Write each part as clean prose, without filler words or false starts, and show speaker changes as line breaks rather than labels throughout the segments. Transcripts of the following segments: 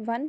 1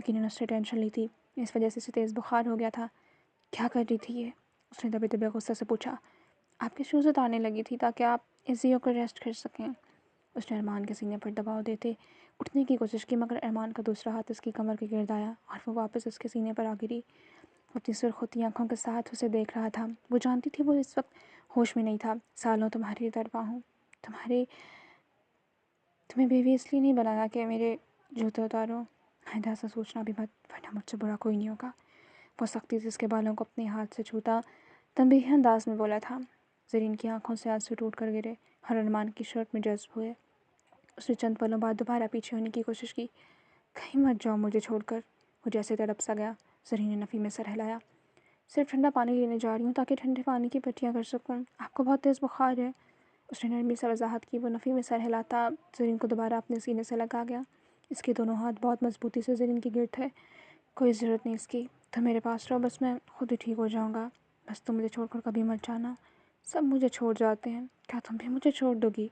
یقیناً اس نے ٹینشن لی تھی، اس وجہ سے اسے تیز بخار ہو گیا تھا۔ کیا کر رہی تھی یہ؟ اس نے دبے دبے غصے سے پوچھا۔ آپ کے شوز اتارنے لگی تھی تاکہ آپ ایزی ہو کر ریسٹ کر سکیں۔ اس نے ارمان کے سینے پر دباؤ دیتے اٹھنے کی کوشش کی، مگر ارمان کا دوسرا ہاتھ اس کی کمر کے گرد آیا اور وہ واپس اس کے سینے پر آ گری۔ وہ اپنی سرخ ہوتی آنکھوں کے ساتھ اسے دیکھ رہا تھا۔ وہ جانتی تھی وہ اس وقت ہوش میں نہیں تھا۔ سالوں تمہاری تڑپا ہوں، تمہیں بیوی اس لیے نہیں بنایا کہ میرے جوتے اتارو۔ آئندہ ایسا سوچنا بھی مت، ورنہ مجھ سے برا کوئی نہیں ہوگا۔ وہ سختی سے اس کے بالوں کو اپنے ہاتھ سے چھوتا تنبیہی انداز میں بولا تھا۔ زرین کی آنکھوں سے آنسو ٹوٹ کر گرے اور ارمان کی شرٹ میں جذب ہوئے۔ اس نے چند پلوں بعد دوبارہ پیچھے ہونے کی کوشش کی۔ کہیں مت جاؤ مجھے چھوڑ کر۔ وہ جیسے تڑپ سا گیا۔ زرین نے نفی میں سر ہلایا۔ صرف ٹھنڈا پانی لینے جا رہی ہوں تاکہ ٹھنڈے پانی کی پٹیاں کر سکوں۔ آپ کو بہت تیز بخار ہے۔ اس نے نرمی سے وضاحت کی۔ وہ نفی میں سر ہلاتا زرین کو دوبارہ اپنے سینے سے لگا گیا۔ اس کے دونوں ہاتھ بہت مضبوطی سے زرین کے گرد تھے۔ کوئی ضرورت نہیں اس کی، تم میرے پاس رہو، بس میں خود ہی ٹھیک ہو جاؤں گا۔ بس تم مجھے چھوڑ کر کبھی مت جانا۔ سب مجھے چھوڑ جاتے ہیں، کیا تم بھی مجھے چھوڑ دو گی؟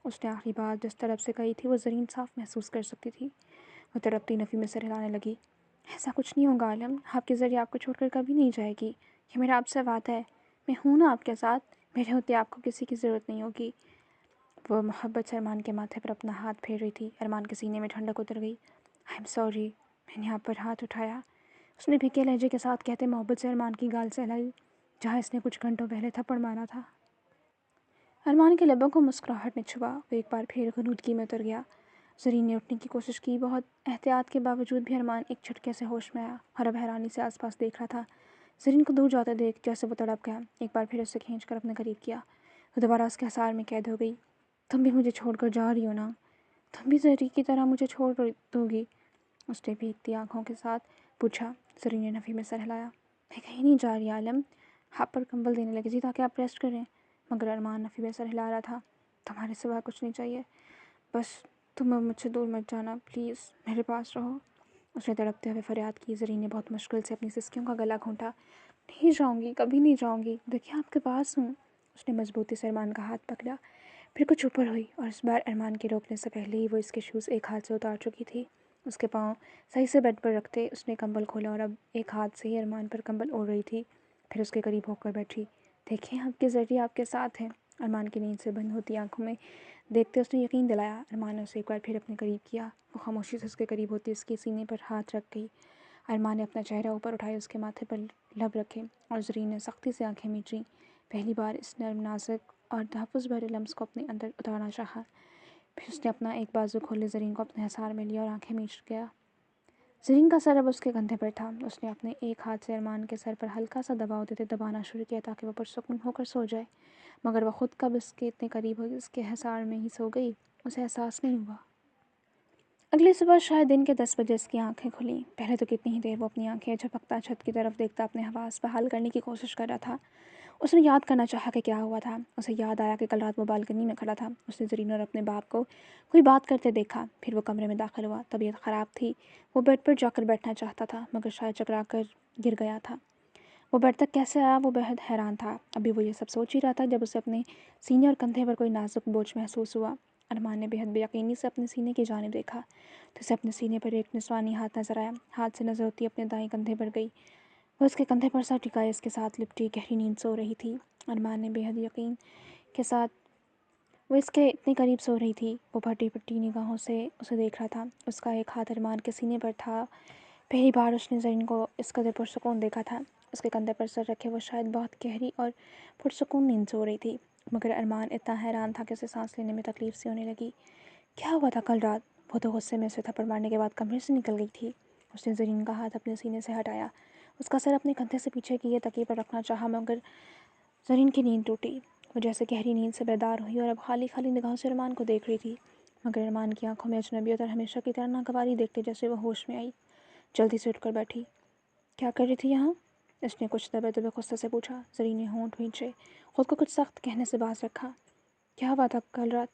اس نے آخری بات جس طرف سے کہی تھی وہ زرین صاف محسوس کر سکتی تھی۔ وہ تڑپتی نفی میں سر ہلانے لگی۔ ایسا کچھ نہیں ہوگا عالم، آپ کے ذریعے آپ کو چھوڑ کر کبھی نہیں جائے گی، یہ میرا آپ سے وعدہ ہے۔ میں ہوں نا آپ کے ساتھ، میرے ہوتے آپ کو کسی کی ضرورت نہیں ہوگی۔ وہ محبت سے ارمان کے ماتھے پر اپنا ہاتھ پھیر رہی تھی۔ ارمان کے سینے میں ٹھنڈک اتر گئی۔ آئی ایم سوری، میں نے آپ پر ہاتھ اٹھایا، اس نے پھیکے لہجے کے ساتھ کہتے محبت سے ارمان کی گال سے ہلائی جہاں اس نے کچھ گھنٹوں پہلے تھپڑ مارا تھا۔ ارمان کے لبوں کو مسکراہٹ نے چھپا، وہ ایک بار پھر غنودگی میں اتر گیا۔ زرین نے اٹھنے کی کوشش کی، بہت احتیاط کے باوجود بھی ارمان ایک جھٹکے سے ہوش میں آیا اور اب حیرانی سے آس پاس دیکھ رہا تھا۔ زرین کو دور جاتے دیکھ جیسے وہ تڑپ گیا، ایک بار پھر اسے کھینچ کر اپنے قریب کیا۔ وہ دوبارہ اس کے حصار میں قید ہو گئی۔ تم بھی مجھے چھوڑ کر جا رہی ہو نا؟ تم بھی زری کی طرح مجھے چھوڑ دو گی؟ اس نے بھیگتی آنکھوں کے ساتھ پوچھا۔ زرین نے نفی میں سر ہلایا۔ میں کہیں نہیں جا رہی عالم، آپ پر کمبل دینے لگی تھی تاکہ آپ ریسٹ کریں، مگر ارمان نفی میں سر ہلا رہا تھا۔ تمہارے سوا کچھ نہیں چاہیے، بس تم اب مجھ سے دور مت جانا، پلیز میرے پاس رہو۔ اس نے تڑپتے ہوئے فریاد کی۔ زرین نے بہت مشکل سے اپنی سسکیوں کا گلا گھونٹا۔ نہیں جاؤں گی، کبھی نہیں جاؤں گی، دیکھیں آپ کے پاس ہوں۔ اس نے مضبوطی سے ارمان کا ہاتھ پکڑا، پھر کچھ اوپر ہوئی اور اس بار ارمان کے روکنے سے پہلے ہی وہ اس کے شوز ایک ہاتھ سے اتار چکی تھی۔ اس کے پاؤں صحیح سے بیڈ پر رکھتے اس نے کمبل کھولا اور اب ایک ہاتھ سے ہی ارمان پر کمبل اوڑھ رہی تھی، پھر اس کے قریب ہو کر بیٹھی۔ دیکھیں آپ کے ذریعے آپ کے ساتھ ہیں۔ ارمان کی نیند سے بند ہوتی آنکھوں میں دیکھتے اس نے یقین دلایا۔ ارمان نے اسے ایک بار پھر اپنے قریب کیا۔ وہ خاموشی سے اس کے قریب ہوتی اس کے سینے پر ہاتھ رکھ گئی۔ ارمان نے اپنا چہرہ اوپر اٹھائے، اس کے ماتھے پر لب رکھے اور زرین نے سختی سے آنکھیں میچیں۔ پہلی بار اس نرم نازک اور تحفظ بھرے لمس کو اپنے اندر اتارنا چاہا۔ پھر اس نے اپنا ایک بازو کھولے زرین کو اپنے حصار میں لیا اور آنکھیں میچ گیا۔ زرین کا سر اب اس کے کندھے پر تھا۔ اس نے اپنے ایک ہاتھ سے ارمان کے سر پر ہلکا سا دباؤ دیتے دبانا شروع کیا تاکہ وہ پرسکون ہو کر سو جائے، مگر وہ خود کب اس کے اتنے قریب ہوئی اس کے حصار میں ہی سو گئی، اسے احساس نہیں ہوا۔ اگلی صبح شاید دن کے 10 بجے اس کی آنکھیں کھلیں۔ پہلے تو کتنی ہی دیر وہ اپنی آنکھیں جھپکتا چھت کی طرف دیکھتا اپنے حواس بحال کرنے کی کوشش کر رہا تھا۔ اس نے یاد کرنا چاہا کہ کیا ہوا تھا۔ اسے یاد آیا کہ کل رات وہ بالکنی میں کھڑا تھا، اس نے زرین اور اپنے باپ کو کوئی بات کرتے دیکھا۔ پھر وہ کمرے میں داخل ہوا۔ طبیعت خراب تھی، وہ بیڈ پر جا کر بیٹھنا چاہتا تھا مگر شاید چکرا کر گر گیا تھا۔ وہ بیڈ تک کیسے آیا وہ بہت حیران تھا۔ ابھی وہ یہ سب سوچ ہی رہا تھا جب اسے اپنے سینے اور کندھے پر کوئی نازک بوجھ محسوس ہوا۔ ارمان نے بے حد بے یقینی سے اپنے سینے کی جانب دیکھا تو اسے اپنے سینے پر ایک نسوانی ہاتھ نظر آیا۔ ہاتھ سے نظر ہوتی اپنے دائیں کندھے پر گئی، وہ اس کے کندھے پر سر ٹکائے اس کے ساتھ لپٹی گہری نیند سو رہی تھی۔ ارمان نے بے حد یقین کے ساتھ وہ اس کے اتنے قریب سو رہی تھی۔ وہ پھٹی پھٹی نگاہوں سے اسے دیکھ رہا تھا۔ اس کا ایک ہاتھ ارمان کے سینے پر تھا۔ پہلی بار اس نے زرین کو اس قدر پرسکون دیکھا تھا۔ اس کے کندھے پر سر رکھے وہ شاید بہت گہری اور پرسکون نیند سو رہی تھی، مگر ارمان اتنا حیران تھا کہ اسے سانس لینے میں تکلیف سی ہونے لگی۔ کیا ہوا تھا کل رات؟ وہ تو غصے میں اسے تھپڑ مارنے کے بعد کمرے سے نکل گئی تھی۔ اس نے زرین کا ہاتھ اپنے سینے سے ہٹایا، اس کا سر اپنے کندھے سے پیچھے کیے تکیے پر رکھنا چاہا، مگر زرین کی نیند ٹوٹی۔ وہ جیسے گہری نیند سے بیدار ہوئی اور اب خالی خالی نگاہوں سے ارمان کو دیکھ رہی تھی، مگر ارمان کی آنکھوں میں اجنبیت اور ہمیشہ کی طرح ناگواری دیکھتے جیسے وہ ہوش میں آئی، جلدی سے اٹھ کر بیٹھی۔ کیا کر رہی تھی یہاں؟ اس نے کچھ دبے دبے غصے سے پوچھا۔ زرین نے ہونٹ بھینچے، خود کو کچھ سخت کہنے سے باز رکھا۔ کیا ہوا تھا کل رات؟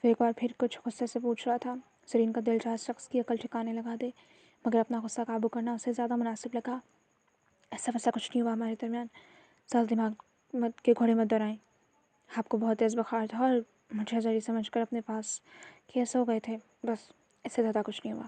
وہ ایک بار پھر کچھ غصے سے پوچھ رہا تھا۔ زرین کا دل چاہا شخص کی عقل ٹھکانے لگا دے، مگر اپنا غصہ قابو کرنا اسے زیادہ مناسب لگا۔ ایسا ویسا کچھ نہیں ہوا ہمارے درمیان، زیادہ دماغ کے گھوڑے مت دورائیں۔ آپ کو بہت تیز بخار تھا اور مجھے زری سمجھ کر اپنے پاس کیس ہو گئے تھے، بس اس سے زیادہ کچھ نہیں ہوا۔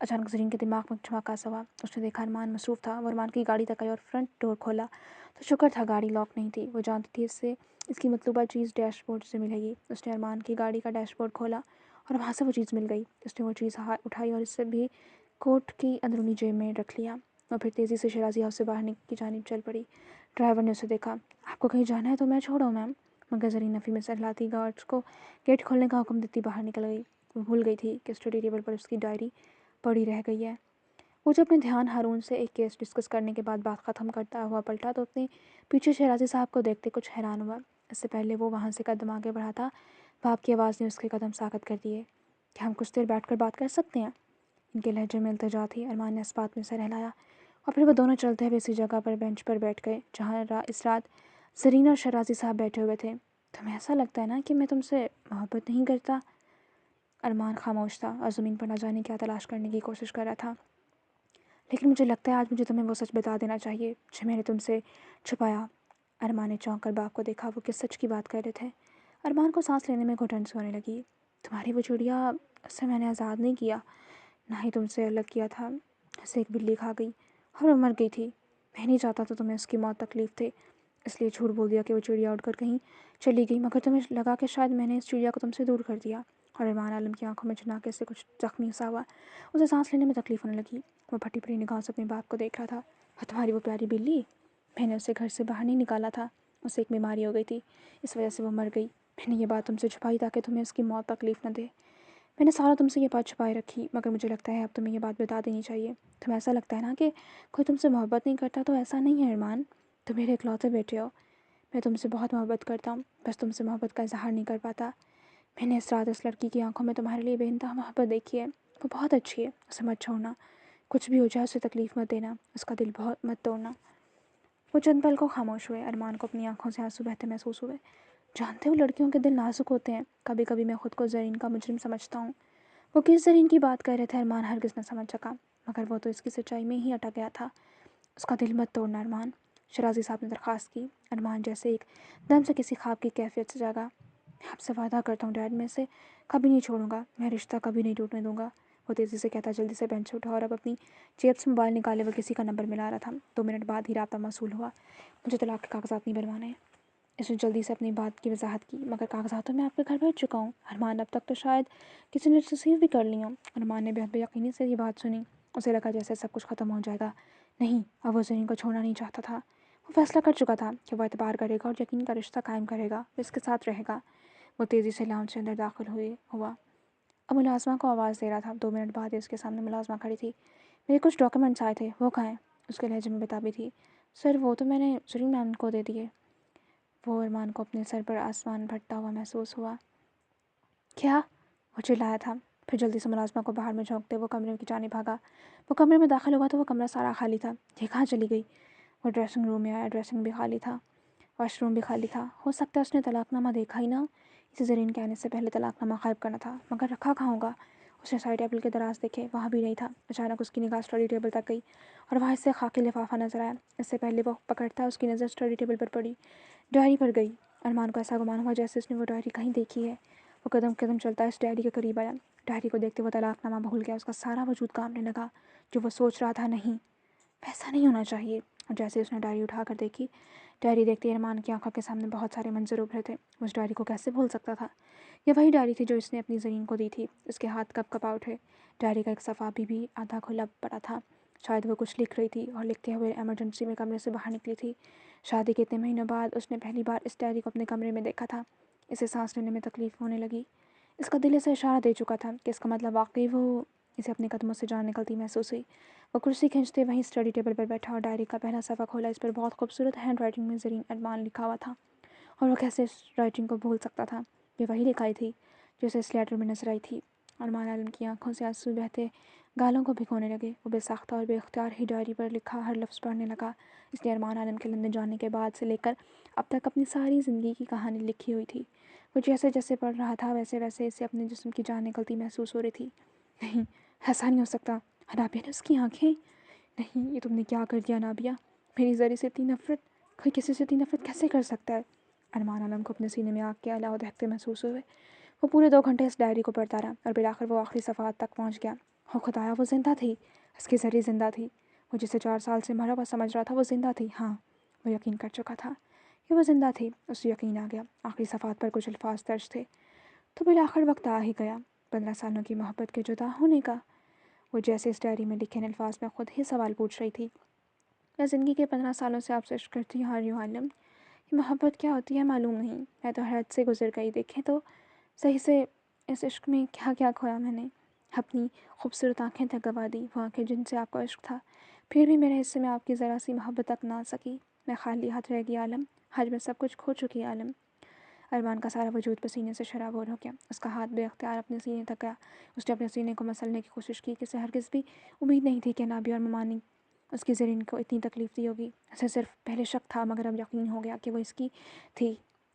اچانک زرین کے دماغ میں جھونکا سا ہوا۔ اس نے دیکھا ارمان مصروف تھا۔ وہ ارمان کی گاڑی تک آئی اور فرنٹ ڈور کھولا تو شکر تھا گاڑی لاک نہیں تھی۔ وہ جانتی تھی اس کی مطلوبہ چیز ڈیش بورڈ سے ملے گی۔ اس نے ارمان کی گاڑی کا ڈیش بورڈ کھولا اور وہاں سے وہ چیز مل گئی۔ اس نے وہ چیز اٹھائی اور اس سے بھی کوٹ کی اندرونی جیب میں رکھ لیا اور پھر تیزی سے شیرازی ہاؤس سے باہر کی جانب چل پڑی۔ ڈرائیور نے اسے دیکھا۔ آپ کو کہیں جانا ہے تو میں چھوڑوں میم، مگر زرین نفی میں سہلاتی گارڈز کو گیٹ کھولنے کا حکم دیتی باہر نکل گئی۔ وہ بھول گئی تھی کہ اسٹڈی ٹیبل پر اس کی ڈائری پڑی رہ گئی ہے۔ وہ جب اپنے دھیان ہارون سے ایک کیس ڈسکس کرنے کے بعد بات ختم کرتا ہوا پلٹا تو اپنے پیچھے شیرازی صاحب کو دیکھتے کچھ حیران ہوا۔ اس سے پہلے وہ وہاں سے قدم آگے بڑھاتا باپ کی آواز نے اس کے قدم ساکت کر دیے۔ کیا ہم کچھ دیر بیٹھ کر بات کر سکتے ہیں؟ ان کے لہجے میں التجا تھی۔ ارمان نے اس بات میں سر ہلایا اور پھر وہ دونوں چلتے ہوئے اسی جگہ پر بینچ پر بیٹھ گئے جہاں اس رات زرین اور شیرازی صاحب بیٹھے ہوئے تھے۔ تمہیں ایسا لگتا ہے نا کہ میں تم سے محبت نہیں کرتا؟ ارمان خاموش تھا اور زمین پر نہ جانے کیا تلاش کرنے کی کوشش کر رہا تھا۔ لیکن مجھے لگتا ہے آج مجھے تمہیں وہ سچ بتا دینا چاہیے جو میں نے تم سے چھپایا۔ ارمان نے چونک کر باپ کو دیکھا۔ وہ کس سچ کی بات کر رہے تھے؟ ارمان کو سانس لینے میں گھٹن سی ہونے لگی۔ تمہاری وہ چڑیا، اسے میں نے آزاد نہیں کیا، نہ ہی تم سے الگ کیا تھا۔ اسے ایک بلی کھا گئی اور وہ مر گئی تھی۔ میں نہیں چاہتا تو تمہیں اس کی موت تکلیف تھے، اس لیے جھوٹ بول دیا کہ وہ چڑیا اڑ کر کہیں چلی گئی، مگر تمہیں لگا کہ شاید میں نے اس چڑیا کو تم سے دور کر دیا۔ اور ارمان عالم کی آنکھوں میں چناکے سے کچھ زخمی سا ہوا۔ اسے سانس لینے میں تکلیف ہونے لگی۔ وہ پھٹی پڑی نگاہوں سے اپنے باپ کو دیکھ رہا تھا۔ اور تمہاری وہ پیاری بلی، میں نے اسے گھر سے باہر نہیں نکالا تھا، اسے ایک بیماری ہو گئی تھی، اس وجہ سے وہ مر گئی۔ میں نے یہ بات تم سے چھپائی تاکہ تمہیں اس کی موت تکلیف نہ دے۔ میں نے سارا تم سے یہ بات چھپائے رکھی، مگر مجھے لگتا ہے اب تمہیں یہ بات بتا دینی چاہیے۔ تمہیں ایسا لگتا ہے نا کہ کوئی تم سے محبت نہیں کرتا، تو ایسا نہیں ہے ارمان، تم میرے اکلوتے بیٹے ہو۔ میں تم سے بہت محبت کرتا ہوں، بس تم سے محبت کا اظہار نہیں کر پاتا۔ میں نے اس رات اس لڑکی کی آنکھوں میں تمہارے لیے بے انتہا محبت دیکھی ہے۔ وہ بہت اچھی ہے، اسے مت چھوڑنا، کچھ بھی ہو جائے اسے تکلیف مت دینا، اس کا دل بہت مت توڑنا۔ وہ چند پل کو خاموش ہوئے۔ ارمان کو اپنی آنکھوں سے آنسو بہتے محسوس ہوئے۔ جانتے ہو لڑکیوں کے دل نازک ہوتے ہیں، کبھی کبھی میں خود کو زرین کا مجرم سمجھتا ہوں۔ وہ کس زرین کی بات کر رہے تھے ارمان ہرگز نہ سمجھ سکا، مگر وہ تو اس کی سچائی میں ہی اٹک گیا تھا۔ اس کا دل مت توڑنا ارمان، شیرازی صاحب نے درخواست کی۔ ارمان جیسے ایک دم سے کسی خواب کی کیفیت سے جاگا۔ میں آپ سے وعدہ کرتا ہوں ڈیڈ، میں اسے کبھی نہیں چھوڑوں گا، میں رشتہ کبھی نہیں ٹوٹنے دوں گا۔ وہ تیزی سے کہتا جلدی سے بینچ سے اٹھا اور اب اپنی جیب سے موبائل نکالے وہ کسی کا نمبر ملا رہا تھا۔ 2 منٹ بعد ہی رابطہ موصول ہوا۔ مجھے طلاق کے کاغذات نہیں بنوانے ہیں۔ اس نے جلدی سے اپنی بات کی وضاحت کی۔ مگر کاغذات تو میں آپ کے گھر بھیج چکا ہوں ارمان، اب تک تو شاید کسی نے ریسیو بھی کر لی ہوں۔ ارمان نے بے یقینی سے یہ بات سنی۔ اسے لگا جیسے سب کچھ ختم ہو جائے گا۔ نہیں، اب وہ زرین کو چھوڑنا نہیں چاہتا تھا۔ وہ فیصلہ کر چکا تھا کہ وہ اعتبار کرے گا اور یقین کا رشتہ قائم کرے گا، وہ اس کے ساتھ رہے گا۔ وہ تیزی سے لاؤنج سے اندر داخل ہوا۔ اب ملازمہ کو آواز دے رہا تھا۔ 2 منٹ بعد اس کے سامنے ملازمہ کھڑی تھی۔ میرے کچھ ڈاکیومنٹس آئے تھے، وہ کہاں ہیں؟ اس کے لہجے میں بتابی تھی۔ سر وہ تو میں نے زرین میم کو دے دیے۔ وہ ارمان کو اپنے سر پر آسمان پھٹتا ہوا محسوس ہوا۔ کیا؟ وہ چلایا تھا۔ پھر جلدی سے ملازمہ کو باہر میں جھونکتے وہ کمرے کی جانب بھاگا۔ وہ کمرے میں داخل ہوا تو وہ کمرہ سارا خالی تھا۔ یہ کہاں چلی گئی؟ وہ ڈریسنگ روم میں آیا، ڈریسنگ بھی خالی تھا، واش روم بھی خالی تھا۔ ہو سکتا ہے اس نے طلاق نامہ دیکھا ہی نہ ہو، اسے زرین کے آنے سے پہلے طلاق نامہ غائب کرنا تھا، مگر رکھا کہاں ہوگا؟ اس نے سائڈ ٹیبل کے دراز دیکھے، وہاں بھی نہیں تھا۔ اچانک اس کی نگاہ اسٹڈی ٹیبل تک گئی اور وہاں سے خاکی لفافہ نظر آیا۔ اس سے پہلے وہ پکڑتا اس کی نظر اسٹڈی ٹیبل پر پڑی ڈائری پر گئی۔ ارمان کو ایسا گمان ہوا جیسے اس نے وہ ڈائری کہیں دیکھی ہے۔ وہ قدم قدم چلتا اس ڈائری کے قریب آیا۔ ڈائری کو دیکھتے وہ طلاق نامہ بھول گیا۔ اس کا سارا وجود کانپنے لگا۔ جو وہ سوچ رہا تھا نہیں، ویسا نہیں ہونا چاہیے۔ اور جیسے اس نے ڈائری اٹھا کر دیکھی، ڈائری دیکھتے ارمان کی آنکھوں کے سامنے بہت سارے منظر ابھرے تھے۔ اس ڈائری کو کیسے بھول سکتا تھا؟ یہ وہی ڈائری تھی جو اس نے اپنی زرین کو دی تھی۔ اس کے ہاتھ کپ کپا اٹھے۔ ڈائری کا ایک صفحہ ابھی بھی آدھا کھلا پڑا تھا۔ شاید وہ کچھ لکھ رہی تھی اور لکھتے ہوئے ایمرجنسی میں کمرے سے باہر نکلی تھی۔ شادی کے اتنے مہینوں بعد اس نے پہلی بار اس ڈائری کو اپنے کمرے میں دیکھا تھا۔ اسے سانس لینے میں تکلیف ہونے لگی۔ اس کا دل اسے اشارہ دے چکا تھا کہ اس کا مطلب واقعی وہ اسے اپنے قدموں سے جان نکلتی محسوس ہوئی۔ وہ کرسی کھینچتے وہیں اسٹڈی ٹیبل پر بیٹھا اور ڈائری کا پہلا صفحہ کھولا۔ اس پر بہت خوبصورت ہینڈ رائٹنگ میں زرین ارمان لکھا ہوا تھا، اور وہ کیسے اس رائٹنگ کو بھول سکتا تھا؟ یہ وہی لکھائی تھی جو اسے اس لیٹر میں نظر آئی تھی۔ ارمان عالم کی آنکھوں سے آنسو بہتے گالوں کو بھگونے لگے۔ وہ بے ساختہ اور بے اختیار ہی ڈائری پر لکھا ہر لفظ پڑھنے لگا۔ اس نے ارمان عالم کے لندن جانے کے بعد سے لے کر اب تک اپنی ساری زندگی کی کہانی لکھی ہوئی تھی۔ وہ جیسے جیسے پڑھ رہا تھا ویسے ویسے اسے اپنے جسم کی جان نکلتی محسوس ہو رہی تھی۔ نہیں، ایسا نہیں ہو سکتا۔ نابیہ نے اس کی آنکھیں؟ نہیں، یہ تم نے کیا کر دیا نابیہ؟ میری زری سے اتنی نفرت؟ کوئی کسی سے اتنی نفرت کیسے کر سکتا ہے؟ ارمان عالم کو اپنے سینے میں آگ کے الاؤ دہکتے محسوس ہوئے۔ وہ پورے 2 گھنٹے اس ڈائری کو پڑھتا رہا اور بالآخر وہ آخری صفحات تک پہنچ گیا۔ وہ خدایا وہ زندہ تھی، اس کے ذریعے زندہ تھی، وہ جسے 4 سال سے مرا ہوا سمجھ رہا تھا وہ زندہ تھی۔ ہاں، وہ یقین کر چکا تھا کہ وہ زندہ تھی، اسے یقین آ گیا۔ آخری صفحات پر کچھ الفاظ درج تھے، تو بالآخر وقت آ ہی گیا 15 سالوں کی محبت کے جدا ہونے کا۔ وہ جیسے اس ڈائری میں لکھے الفاظ میں خود ہی سوال پوچھ رہی تھی۔ میں زندگی کے 15 سالوں سے آپ سے عشق کرتی ہوں عالم، یہ محبت کیا ہوتی ہے معلوم نہیں، میں تو حد سے گزر گئی۔ دیکھیں تو صحیح سے اس عشق میں کیا کیا کھویا میں نے، اپنی خوبصورت آنکھیں تک گوا دی، وہ آنکھیں جن سے آپ کا عشق تھا، پھر بھی میرے حصے میں آپ کی ذرا سی محبت تک نہ آ سکی۔ میں خالی ہاتھ رہ گئی عالم، آج میں سب کچھ کھو چکی عالم۔ ارمان کا سارا وجود پسینے سے شرابور ہو گیا، اس کا ہاتھ بے اختیار اپنے سینے تک گیا۔ اس نے اپنے سینے کو مسلنے کی کوشش کی، کسی ہرگز بھی امید نہیں تھی کہ نابی اور ممانی اس کی زرین کو اتنی تکلیف دی ہوگی۔ اسے صرف پہلے شک تھا، مگر اب یقین ہو گیا کہ وہ اس کی تھی،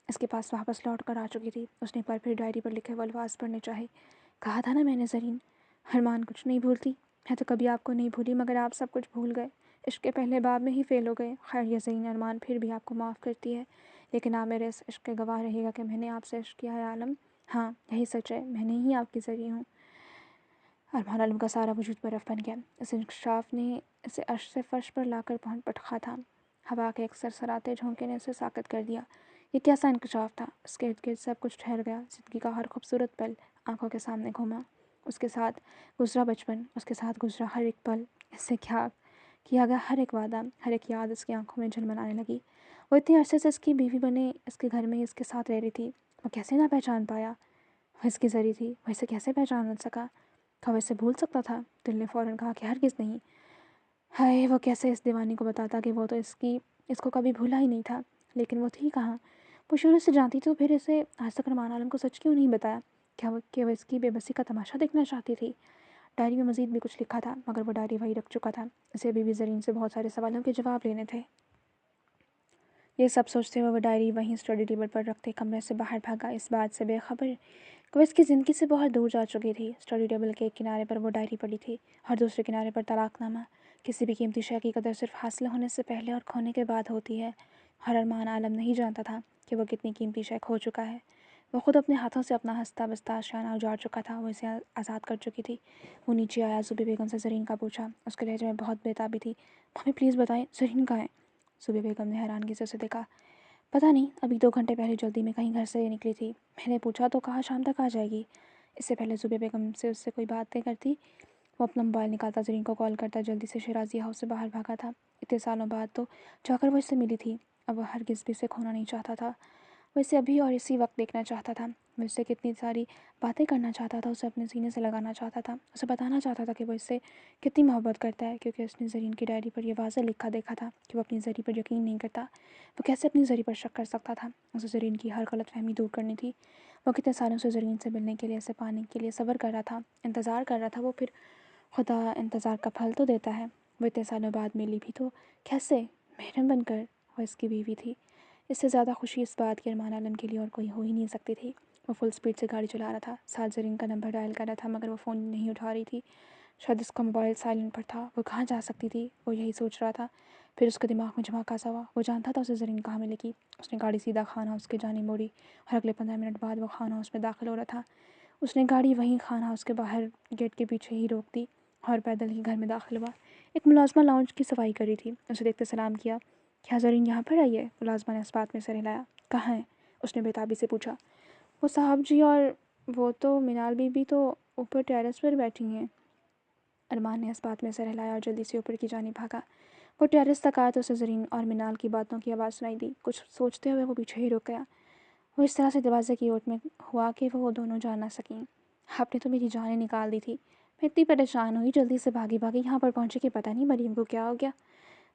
اس کے پاس واپس لوٹ کر آ چکی تھی۔ اس نے ایک بار پھر ڈائری پر لکھے وہ الفاظ پڑھنے چاہے۔ کہا تھا نا میں نے زرین، ارمان کچھ نہیں بھولتی، میں تو کبھی آپ کو نہیں بھولی، مگر آپ سب کچھ بھول گئے، عشق کے پہلے باب میں ہی فیل ہو گئے۔ خیر یہ زرین ارمان پھر بھی آپ کو معاف کرتی ہے، لیکن آپ میرے اس عشق کے گواہ رہے گا کہ میں نے آپ سے عشق کیا ہے عالم۔ ہاں یہی سچ ہے، میں نے ہی آپ کی ذریعہ ہوں۔ ارمان عالم کا سارا وجود برف بن گیا، اس انکشاف نے اسے عرش سے فرش پر لا کر پہنچ پٹکا تھا۔ ہوا کے ایک سرسراتے جھونکے نے اسے ساکت کر دیا۔ یہ کیسا انکشاف تھا؟ اس کے ارد گرد سب کچھ ٹھہر گیا، زندگی کا ہر خوبصورت پل آنکھوں کے سامنے گھوما، اس کے ساتھ گزرا بچپن، اس کے ساتھ گزرا ہر ایک پل، اس سے کیا گیا ہر ایک وعدہ، ہر ایک یاد اس کی آنکھوں میں جھلملانے لگی۔ وہ اتنے عرصے سے اس کی بیوی بنے اس کے گھر میں اس کے ساتھ رہ رہی تھی، وہ کیسے نہ پہچان پایا؟ وہ اس کی ذریعہ تھی، وہ اسے کیسے پہچان سکا؟ کیا وہ اسے بھول سکتا تھا؟ دل نے فوراً کہا کہ ہرگز نہیں۔ ہائے وہ کیسے اس دیوانی کو بتاتا کہ وہ تو اس کو کبھی بھولا ہی نہیں تھا، لیکن وہ تھی کہاں؟ وہ شروع سے جانتی تو پھر اسے آج تک ارمان عالم کو سچ کیوں نہیں بتایا؟ کیا وہ اس کی بے بسی کا تماشا دیکھنا چاہتی تھی؟ ڈائری میں مزید بھی کچھ لکھا تھا، مگر وہ ڈائری وہی رکھ چکا تھا، اسے ابھی بھی زرین سے بہت سارے سوالوں کے جواب لینے تھے۔ یہ سب سوچتے ہوئے وہ ڈائری وہیں اسٹڈی ٹیبل پر رکھتے کمرے سے باہر بھاگا، اس بات سے بے خبر کہ وہ اس کی زندگی سے بہت دور جا چکی تھی۔ اسٹڈی ٹیبل کے ایک کنارے پر وہ ڈائری پڑی تھی اور دوسرے کنارے پر طلاق نامہ۔ کسی بھی قیمتی شے کی قدر صرف حاصل ہونے سے پہلے اور کھونے کے بعد ہوتی ہے، اور ارمان عالم نہیں جانتا تھا کہ وہ کتنی قیمتی شے کھو چکا ہے۔ وہ خود اپنے ہاتھوں سے اپنا ہنستا بستا آشیانہ اجاڑ چکا تھا، وہ اسے آزاد کر چکی تھی۔ وہ نیچے آیا، زبی بیگم سے زرین کا پوچھا، اس کے لہجے میں بہت بےتابی تھی۔ ممی پلیز بتائیں زرین کہاں ہے؟ زبی بیگم نے حیرانگی سے اسے دیکھا۔ پتہ نہیں، ابھی 2 گھنٹے پہلے جلدی میں کہیں گھر سے نکلی تھی، میں نے پوچھا تو کہا شام تک آ جائے گی۔ اس سے پہلے زبی بیگم سے اس سے کوئی باتیں کرتی، وہ اپنا موبائل نکالتا، زرین کو کال کرتا، جلدی سے شیرازی ہاؤس سے باہر بھاگا تھا۔ اتنے سالوں بعد تو جا کر وہ اس سے ملی تھی، اب وہ ہرگز بھی اسے کھونا نہیں چاہتا تھا۔ وہ اسے ابھی اور اسی وقت دیکھنا چاہتا تھا، وہ اس سے کتنی ساری باتیں کرنا چاہتا تھا، اسے اپنے سینے سے لگانا چاہتا تھا، اسے بتانا چاہتا تھا کہ وہ اس سے کتنی محبت کرتا ہے، کیونکہ اس نے زرین کی ڈائری پر یہ واضح لکھا دیکھا تھا کہ وہ اپنی زری پر یقین نہیں کرتا۔ وہ کیسے اپنی زری پر شک کر سکتا تھا؟ اسے زرین کی ہر غلط فہمی دور کرنی تھی۔ وہ کتنے سالوں سے زرین سے ملنے کے لیے، اسے پانے کے لیے صبر کر رہا تھا، انتظار کر رہا تھا، وہ پھر خدا انتظار کا پھل تو دیتا ہے۔ وہ اتنے سالوں بعد ملی بھی تو کیسے؟ محرم بن کر۔ وہ اس کی بیوی تھی۔ اس سے زیادہ خوشی اس بات کی ارمان عالم کے لیے اور کوئی ہو ہی نہیں سکتی تھی۔ وہ فل سپیڈ سے گاڑی چلا رہا تھا، ساتھ زرین کا نمبر ڈائل کر رہا تھا، مگر وہ فون نہیں اٹھا رہی تھی، شاید اس کا موبائل سائلنٹ پر تھا۔ وہ کہاں جا سکتی تھی؟ وہ یہی سوچ رہا تھا، پھر اس کے دماغ میں جھماکا سا ہوا۔ وہ جانتا تھا اسے زرین کہاں ملے گی۔ اس نے گاڑی سیدھا خان ہاؤس کی جانب موڑی اور اگلے 15 منٹ بعد وہ خان ہاؤس میں داخل ہو رہا تھا۔ اس نے گاڑی وہیں خان ہاؤس کے باہر گیٹ کے پیچھے ہی روک دی اور پیدل ہی گھر میں داخل ہوا۔ ایک ملازمہ لاؤنج کی صفائی کر رہی تھی، اسے دیکھتے سلام کیا۔ کیا زرین یہاں پر آئی ہے؟ ملازمہ نے اس بات میں سر ہلایا۔ کہاں ہے؟ اس نے بےتابی سے پوچھا۔ وہ صاحب جی اور وہ تو منال بی بی تو اوپر ٹیرس پر بیٹھی ہیں۔ ارمان نے اس بات میں سر ہلایا اور جلدی سے اوپر کی جانب بھاگا۔ وہ ٹیرس تک آیا تو اسے زرین اور منال کی باتوں کی آواز سنائی دی۔ کچھ سوچتے ہوئے وہ پیچھے ہی رک گیا۔ وہ اس طرح سے دروازے کی اوٹ میں ہوا کہ وہ دونوں جا نہ سکیں۔ آپ نے تو میری جانیں نکال دی تھی، میں اتنی پریشان ہوئی، جلدی سے بھاگی یہاں پر پہنچے کہ پتہ نہیں مریم کو کیا ہو گیا،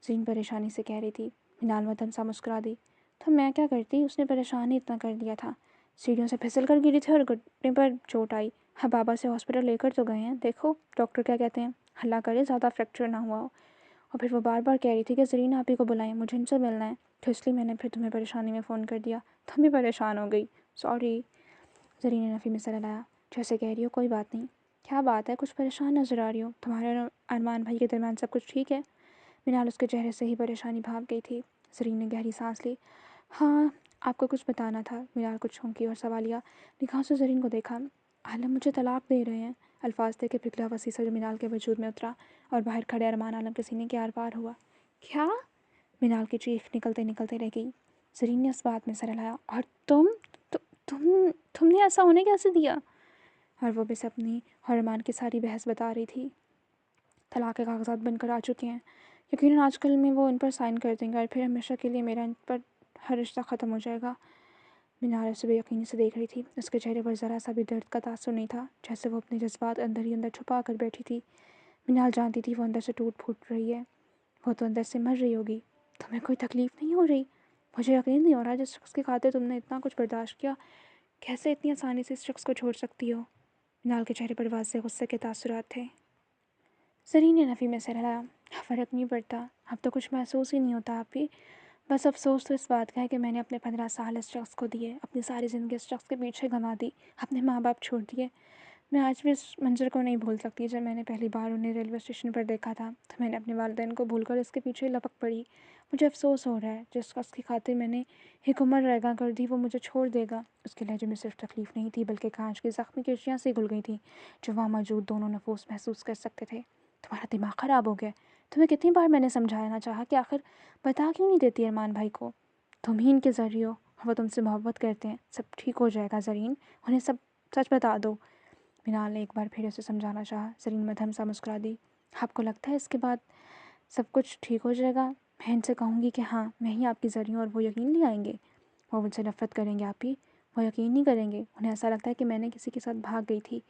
زرین پریشانی سے کہہ رہی تھی۔ منال مدھم سا مسکرا دی۔ تو میں کیا کرتی، اس نے پریشان ہی اتنا کر دیا تھا، سیڑھیوں سے پھسل کر گری تھی اور گھٹنے پر چوٹ آئی۔ ہاں بابا سے ہاسپٹل لے کر تو گئے ہیں، دیکھو ڈاکٹر کیا کہتے ہیں، اللہ کرے زیادہ فریکچر نہ ہوا ہو۔ اور پھر وہ بار بار کہہ رہی تھی کہ زرین آپ ہی کو بلائیں، مجھے ان سے ملنا ہے، تو اس لیے میں نے پھر تمہیں پریشانی میں فون کر دیا، تم بھی پریشان ہو گئی، سوری۔ زرین نے نفی میں سر ہلایا۔ جیسے کہہ رہی ہو کوئی بات نہیں۔ کیا بات ہے، کچھ پریشان نظر آ رہی ہو، تمہارے اور ارمان بھائی کے درمیان سب کچھ ٹھیک ہے؟ منال اس کے چہرے سے ہی پریشانی بھاگ گئی تھی۔ زرین نے گہری سانس لی۔ ہاں آپ کو کچھ بتانا تھا۔ منال کچھ چونکی اور سوالیہ نگاہوں سے زرین کو دیکھا۔ عالم مجھے طلاق دے رہے ہیں، الفاظ دے کے پگھلا ہوا سیسا جو منال کے وجود میں اترا اور باہر کھڑے ارمان عالم کے سینے کے آر پار ہوا۔ کیا؟ منال کی چیخ نکلتے نکلتے رہ گئی۔ زرین نے اس بات میں سر ہلایا۔ اور تم نے ایسا ہونے کیسے دیا؟ اور وہ بس اپنی اور ارمان کی ساری بحث بتا رہی تھی۔ طلاق کے کاغذات بن کر آ چکے ہیں، یقیناً آج کل میں وہ ان پر سائن کر دیں گے اور پھر ہمیشہ کے لیے میرا ان پر ہر رشتہ ختم ہو جائے گا۔ منال اسے بے یقینی سے دیکھ رہی تھی۔ اس کے چہرے پر ذرا سا بھی درد کا تاثر نہیں تھا، جیسے وہ اپنے جذبات اندر ہی اندر چھپا کر بیٹھی تھی۔ منال جانتی تھی وہ اندر سے ٹوٹ پھوٹ رہی ہے، وہ تو اندر سے مر رہی ہوگی۔ تمہیں کوئی تکلیف نہیں ہو رہی؟ مجھے یقین نہیں ہو رہا جس شخص کی خاطر تم نے اتنا کچھ برداشت کیا، کیسے اتنی آسانی سے اس شخص کو چھوڑ سکتی ہو؟ منال کے چہرے پر واضح غصے کے تاثرات تھے۔ زرین نے نفی میں سر ہلایا۔ فرق نہیں پڑتا، اب تو کچھ محسوس ہی نہیں ہوتا آپ بھی۔ بس افسوس تو اس بات کا ہے کہ میں نے اپنے 15 سال اس شخص کو دیے، اپنی ساری زندگی اس شخص کے پیچھے گنوا دی، اپنے ماں باپ چھوڑ دیے۔ میں آج بھی اس منظر کو نہیں بھول سکتی جب میں نے پہلی بار انہیں ریلوے اسٹیشن پر دیکھا تھا تو میں نے اپنے والدین کو بھول کر اس کے پیچھے لپک پڑی۔ مجھے افسوس ہو رہا ہے جس شخص کی خاطر میں نے ایک عمر ریگاں کر دی وہ مجھے چھوڑ دے گا۔ اس کے لہجے میں صرف تکلیف نہیں تھی بلکہ کانچ کی زخمی کرشیاں سی گھل گئی تھیں جو وہاں موجود دونوں نفوس محسوس کر سکتے تھے۔ تمہارا دماغ خراب ہو گیا؟ تمہیں کتنی بار میں نے سمجھانا چاہا کہ آخر بتا کیوں نہیں دیتی ارمان بھائی کو؟ تم ہی ان کے ذریعے ہو، وہ تم سے محبت کرتے ہیں، سب ٹھیک ہو جائے گا زرین، انہیں سب سچ بتا دو۔ منال نے ایک بار پھر اسے سمجھانا چاہا۔ زرین مدھم سا مسکرا دی۔ آپ کو لگتا ہے اس کے بعد سب کچھ ٹھیک ہو جائے گا؟ میں ان سے کہوں گی کہ ہاں میں ہی آپ کی زرین اور وہ یقین نہیں آئیں گے؟ وہ مجھ سے نفرت کریں گے آپ ہی، وہ یقین نہیں کریں گے، انہیں ایسا لگتا ہے کہ میں نے کسی کے ساتھ بھاگ گئی تھی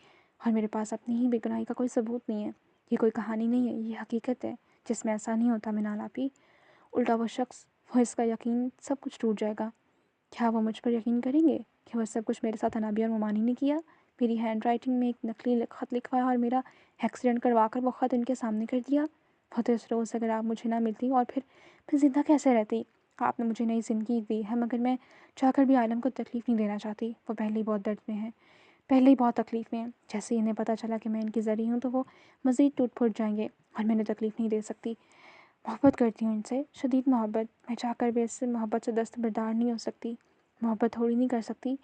اور میرے پاس اپنی ہی بے گناہی کا کوئی ثبوت نہیں ہے۔ یہ کوئی کہانی نہیں ہے، یہ حقیقت ہے جس میں ایسا نہیں ہوتا منال آپ ہی۔ الٹا وہ شخص، وہ اس کا یقین سب کچھ ٹوٹ جائے گا۔ کیا وہ مجھ پر یقین کریں گے کہ وہ سب کچھ میرے ساتھ انابیہ اور ممانی نے کیا؟ میری ہینڈ رائٹنگ میں ایک نقلی خط لکھوایا اور میرا ایکسیڈنٹ کروا کر وہ خط ان کے سامنے کر دیا؟ وہ تو اس روز اگر آپ مجھے نہ ملتی اور پھر زندہ کیسے رہتی؟ آپ نے مجھے نئی زندگی دی ہے مگر میں چاہ کر بھی عالم کو تکلیف نہیں دینا چاہتی۔ وہ پہلے ہی بہت درد میں ہیں، پہلے ہی بہت تکلیف میں ہیں۔ جیسے انہیں پتہ چلا کہ میں ان کی ذریعہ ہوں تو وہ مزید ٹوٹ پھوٹ جائیں گے اور میں انہیں تکلیف نہیں دے سکتی۔ محبت کرتی ہوں ان سے، شدید محبت، میں چاہ کر بھی اس سے محبت سے دستبردار نہیں ہو سکتی۔ محبت تھوڑی نہیں کر سکتی،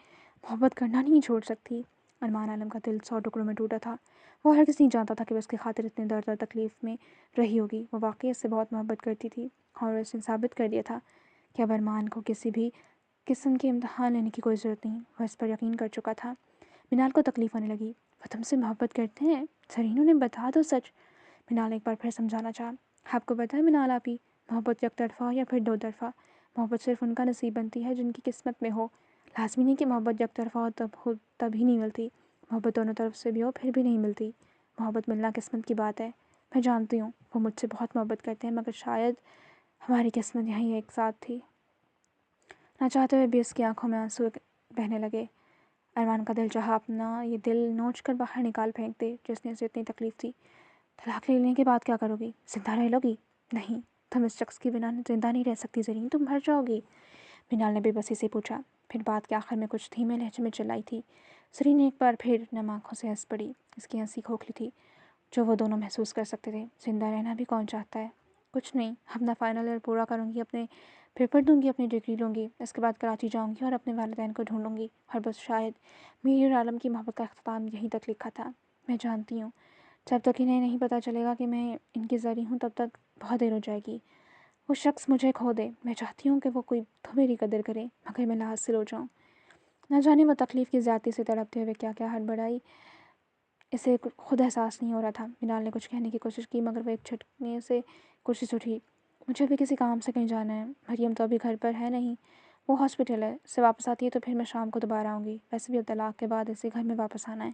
محبت کرنا نہیں چھوڑ سکتی۔ ارمان عالم کا دل 100 ٹکڑوں میں ٹوٹا تھا۔ وہ ہرگز نہیں جانتا تھا کہ وہ اس کی خاطر اتنے درد اور تکلیف میں رہی ہوگی۔ وہ واقعی اس سے بہت محبت کرتی تھی اور اس نے ثابت کر دیا تھا کہ اب ارمان کو کسی بھی قسم کے امتحان لینے کی کوئی ضرورت نہیں، وہ اس پر یقین کر چکا تھا۔ منال کو تکلیف ہونے لگی۔ وہ تم سے محبت کرتے ہیں؟ زرین انہیں بتا دو سچ۔ منال ایک بار پھر سمجھانا چاہا۔ آپ کو پتہ ہے منال آپ ہی، محبت یک طرفہ ہو یا پھر دو طرفہ، محبت صرف ان کا نصیب بنتی ہے جن کی قسمت میں ہو۔ لازمی نہیں کہ محبت یک طرفہ ہو تب ہی نہیں ملتی، محبت دونوں طرف سے بھی ہو پھر بھی نہیں ملتی۔ محبت ملنا قسمت کی بات ہے۔ میں جانتی ہوں وہ مجھ سے بہت محبت کرتے ہیں مگر شاید ہماری قسمت یہیں ایک ساتھ تھی۔ نہ چاہتے ہوئے بھی اس کی آنکھوں میں آنسو بہنے لگے۔ ارمان کا دل چاہا اپنا یہ دل نوچ کر باہر نکال پھینک دے جس نے اسے اتنی تکلیف تھی۔ طلاق لے لینے کے بعد کیا کرو گی؟ زندہ رہ لو گی؟ نہیں، تم اس شخص کی بنا زندہ نہیں رہ سکتی زرین، تم مر جاؤ گی۔ منال نے بے بسی سے پوچھا، پھر بات کے آخر میں کچھ دھیمے لہجے میں چلائی تھی۔ زرین ایک بار پھر نم آنکھوں سے ہنس پڑی۔ اس کی ہنسی کھوکھلی تھی جو وہ دونوں محسوس کر سکتے تھے۔ زندہ رہنا بھی کون چاہتا ہے؟ کچھ نہیں، اپنا فائنل ایئر پورا کروں گی، اپنے پیپر دوں گی، اپنی ڈگری لوں گی، اس کے بعد کراچی جاؤں گی اور اپنے والدین کو ڈھونڈوں گی اور بس شاید میری اور عالم کی محبت کا اختتام یہیں تک لکھا تھا۔ میں جانتی ہوں جب تک انہیں نہیں پتہ چلے گا کہ میں ان کی ذریعہ ہوں تب تک بہت دیر ہو جائے گی۔ وہ شخص مجھے کھو دے، میں چاہتی ہوں کہ وہ کوئی تو میری قدر کرے مگر میں لاحاصل ہو جاؤں۔ نہ جانے وہ تکلیف کی زیادتی سے تڑپتے ہوئے کیا کیا ہڑبڑائی، اسے خود احساس نہیں ہو رہا تھا۔ منال نے کچھ کہنے کی کوشش کی مگر وہ ایک جھٹکے سے کرسی سے اٹھی۔ مجھے بھی کسی کام سے کہیں جانا ہے، مریم تو ابھی گھر پر ہے نہیں، وہ ہاسپٹل ہے، اس سے واپس آتی ہے تو پھر میں شام کو دوبارہ آؤں گی، ویسے بھی اب طلاق کے بعد اسے گھر میں واپس آنا ہے۔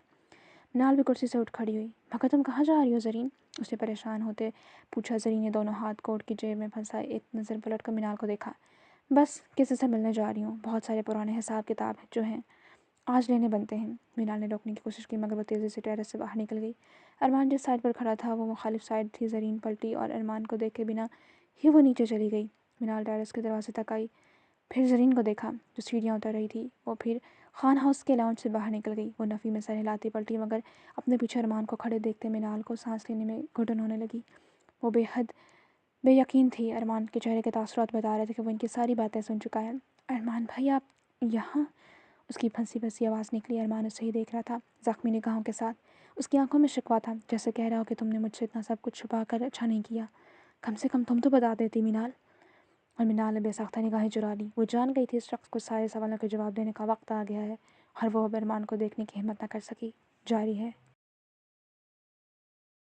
منال بھی کرسی سے اٹھ کھڑی ہوئی۔ مگر تم کہاں جا رہی ہو زرین؟ اس نے پریشان ہوتے پوچھا۔ زرین نے دونوں ہاتھ کوٹ کی جیب میں پھنسائے ایک نظر پلٹ کر منال کو دیکھا۔ بس کسی سے ملنے جا رہی ہوں، بہت سارے پرانے حساب کتاب ہیں جو ہیں آج لینے بنتے ہیں۔ منال نے روکنے کی کوشش کی مگر وہ تیزی سے ٹیرس سے باہر نکل گئی۔ ارمان جس سائڈ پر کھڑا تھا وہ مخالف سائڈ تھی۔ زرین پلٹی اور ارمان کو دیکھے بنا ہی وہ نیچے چلی گئی۔ منال ٹیرس کے دروازے تک آئی، پھر زرین کو دیکھا جو سیڑھیاں اتر رہی تھی۔ وہ پھر خان ہاؤس کے لاؤنج سے باہر نکل گئی۔ وہ نفی میں سر ہلاتی پلٹی مگر اپنے پیچھے ارمان کو کھڑے دیکھتے منال کو سانس لینے میں گھٹن ہونے لگی۔ وہ بے حد بے یقین تھی۔ ارمان کے چہرے کے تاثرات بتا رہے تھے کہ وہ ان کی ساری باتیں سن چکا ہے۔ ارمان بھائی آپ یہاں؟ اس کی پھنسی پھنسی آواز نکلی۔ ارمان اسے ہی دیکھ رہا تھا زخمی نگاہوں کے ساتھ۔ اس کی آنکھوں میں شکوہ تھا، جیسے کہہ رہا ہو کہ تم نے مجھ سے اتنا سب کچھ چھپا کر اچھا نہیں کیا، کم سے کم تم تو بتا دیتی مینال۔ اور مینال نے بے ساختہ نگاہیں چرا لی۔ وہ جان گئی تھی اس شخص کو سارے سوالوں کے جواب دینے کا وقت آ گیا ہے، اور وہ اب ارمان کو دیکھنے کی ہمت نہ کر سکی۔ جاری ہے۔